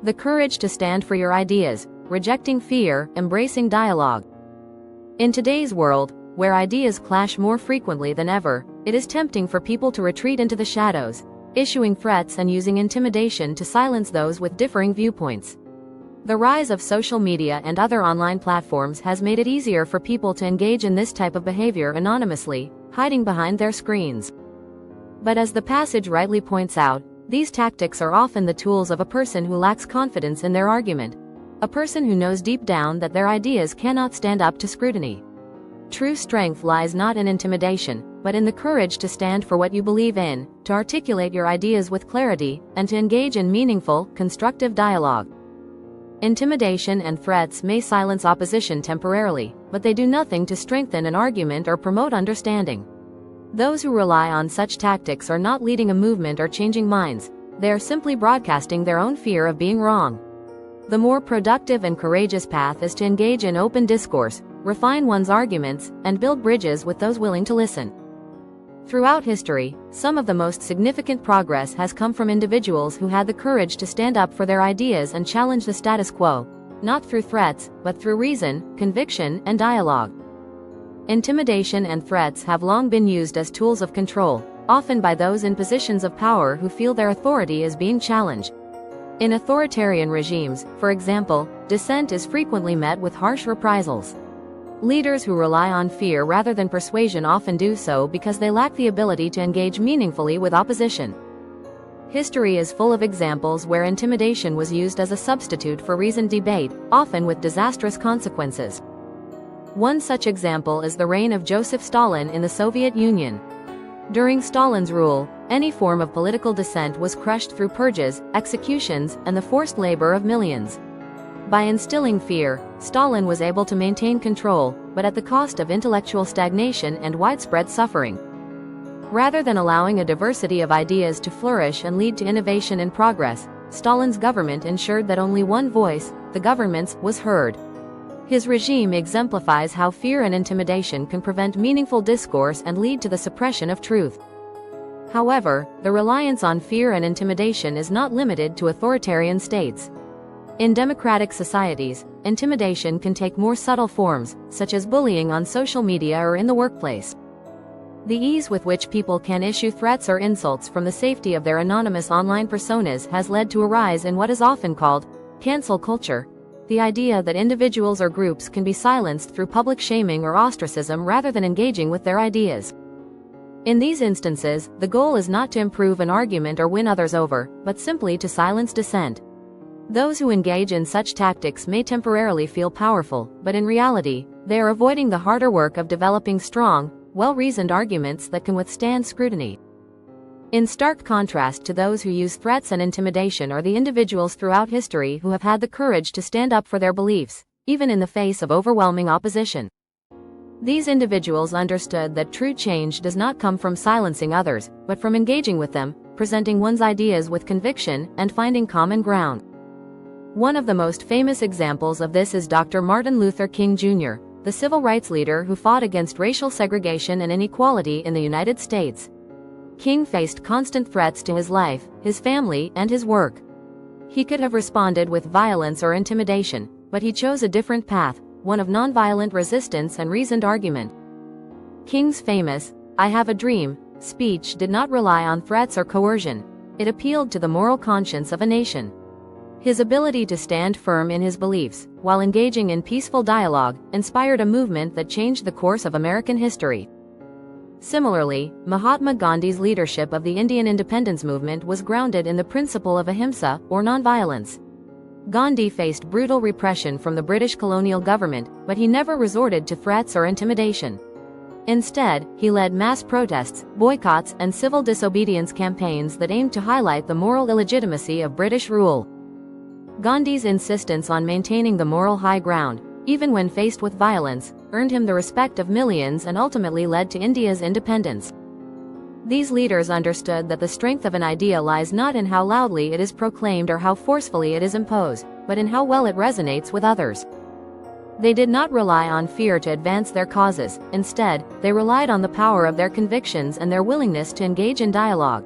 The courage to stand for your ideas, rejecting fear, embracing dialogue. In today's world, where ideas clash more frequently than ever, it is tempting for people to retreat into the shadows, issuing threats and using intimidation to silence those with differing viewpoints. The rise of social media and other online platforms has made it easier for people to engage in this type of behavior anonymously, hiding behind their screens. But as the passage rightly points out, these tactics are often the tools of a person who lacks confidence in their argument, a person who knows deep down that their ideas cannot stand up to scrutiny. True strength lies not in intimidation, but in the courage to stand for what you believe in, to articulate your ideas with clarity, and to engage in meaningful, constructive dialogue. Intimidation and threats may silence opposition temporarily, but they do nothing to strengthen an argument or promote understanding. Those who rely on such tactics are not leading a movement or changing minds, they are simply broadcasting their own fear of being wrong. The more productive and courageous path is to engage in open discourse, refine one's arguments, and build bridges with those willing to listen. Throughout history, some of the most significant progress has come from individuals who had the courage to stand up for their ideas and challenge the status quo, not through threats, but through reason, conviction, and dialogue. Intimidation and threats have long been used as tools of control, often by those in positions of power who feel their authority is being challenged. In authoritarian regimes, for example, dissent is frequently met with harsh reprisals. Leaders who rely on fear rather than persuasion often do so because they lack the ability to engage meaningfully with opposition. History is full of examples where intimidation was used as a substitute for reasoned debate, often with disastrous consequences. One such example is the reign of Joseph Stalin in the Soviet Union. During Stalin's rule, any form of political dissent was crushed through purges, executions, and the forced labor of millions. By instilling fear, Stalin was able to maintain control, but at the cost of intellectual stagnation and widespread suffering. Rather than allowing a diversity of ideas to flourish and lead to innovation and progress, Stalin's government ensured that only one voice, the government's, was heard. His regime exemplifies how fear and intimidation can prevent meaningful discourse and lead to the suppression of truth. However, the reliance on fear and intimidation is not limited to authoritarian states. In democratic societies, intimidation can take more subtle forms, such as bullying on social media or in the workplace. The ease with which people can issue threats or insults from the safety of their anonymous online personas has led to a rise in what is often called cancel culture, the idea that individuals or groups can be silenced through public shaming or ostracism rather than engaging with their ideas. In these instances, the goal is not to improve an argument or win others over, but simply to silence dissent. Those who engage in such tactics may temporarily feel powerful, but in reality, they are avoiding the harder work of developing strong, well-reasoned arguments that can withstand scrutiny. In stark contrast to those who use threats and intimidation are the individuals throughout history who have had the courage to stand up for their beliefs, even in the face of overwhelming opposition. These individuals understood that true change does not come from silencing others, but from engaging with them, presenting one's ideas with conviction, and finding common ground. One of the most famous examples of this is Dr. Martin Luther King Jr., the civil rights leader who fought against racial segregation and inequality in the United States. King faced constant threats to his life, his family, and his work. He could have responded with violence or intimidation, but he chose a different path, one of nonviolent resistance and reasoned argument. King's famous, "I Have a Dream" speech did not rely on threats or coercion. It appealed to the moral conscience of a nation. His ability to stand firm in his beliefs, while engaging in peaceful dialogue, inspired a movement that changed the course of American history. Similarly, Mahatma Gandhi's leadership of the Indian independence movement was grounded in the principle of ahimsa, or nonviolence. Gandhi faced brutal repression from the British colonial government, but he never resorted to threats or intimidation. Instead, he led mass protests, boycotts, and civil disobedience campaigns that aimed to highlight the moral illegitimacy of British rule. Gandhi's insistence on maintaining the moral high ground, even when faced with violence, earned him the respect of millions and ultimately led to India's independence. These leaders understood that the strength of an idea lies not in how loudly it is proclaimed or how forcefully it is imposed, but in how well it resonates with others. They did not rely on fear to advance their causes. Instead, they relied on the power of their convictions and their willingness to engage in dialogue.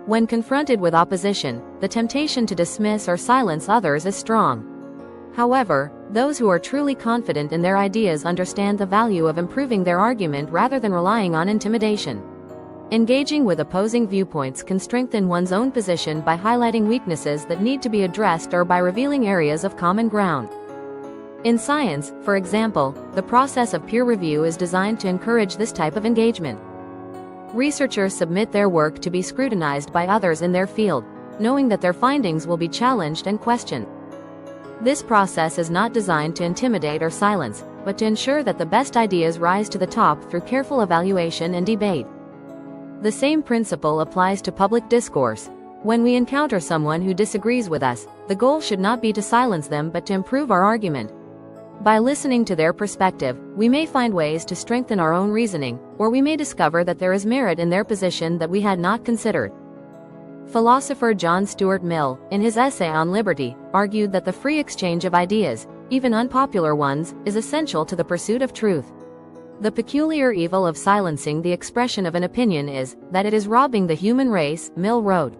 When confronted with opposition, the temptation to dismiss or silence others is strong. However, those who are truly confident in their ideas understand the value of improving their argument rather than relying on intimidation. Engaging with opposing viewpoints can strengthen one's own position by highlighting weaknesses that need to be addressed or by revealing areas of common ground. In science, for example, the process of peer review is designed to encourage this type of engagement. Researchers submit their work to be scrutinized by others in their field, knowing that their findings will be challenged and questioned. This process is not designed to intimidate or silence, but to ensure that the best ideas rise to the top through careful evaluation and debate. The same principle applies to public discourse. When we encounter someone who disagrees with us, the goal should not be to silence them but to improve our argument. By listening to their perspective, we may find ways to strengthen our own reasoning, or we may discover that there is merit in their position that we had not considered. Philosopher John Stuart Mill, in his essay on liberty, argued that the free exchange of ideas, even unpopular ones, is essential to the pursuit of truth. The peculiar evil of silencing the expression of an opinion is that it is robbing the human race, Mill wrote.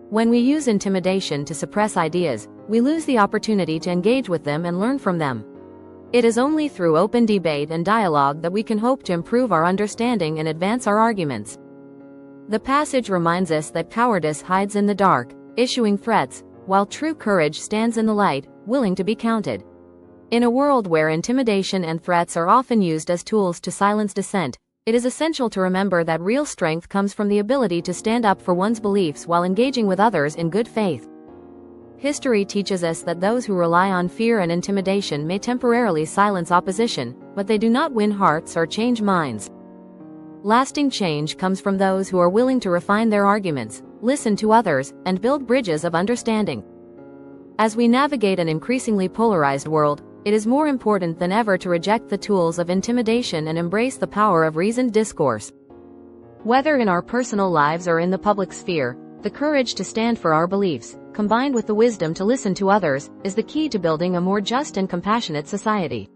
When we use intimidation to suppress ideas, we lose the opportunity to engage with them and learn from them. It is only through open debate and dialogue that we can hope to improve our understanding and advance our arguments. The passage reminds us that cowardice hides in the dark, issuing threats, while true courage stands in the light, willing to be counted. In a world where intimidation and threats are often used as tools to silence dissent, it is essential to remember that real strength comes from the ability to stand up for one's beliefs while engaging with others in good faith. History teaches us that those who rely on fear and intimidation may temporarily silence opposition, but they do not win hearts or change minds. Lasting change comes from those who are willing to refine their arguments, listen to others, and build bridges of understanding. As we navigate an increasingly polarized world, it is more important than ever to reject the tools of intimidation and embrace the power of reasoned discourse. Whether in our personal lives or in the public sphere, the courage to stand for our beliefs, combined with the wisdom to listen to others, is the key to building a more just and compassionate society.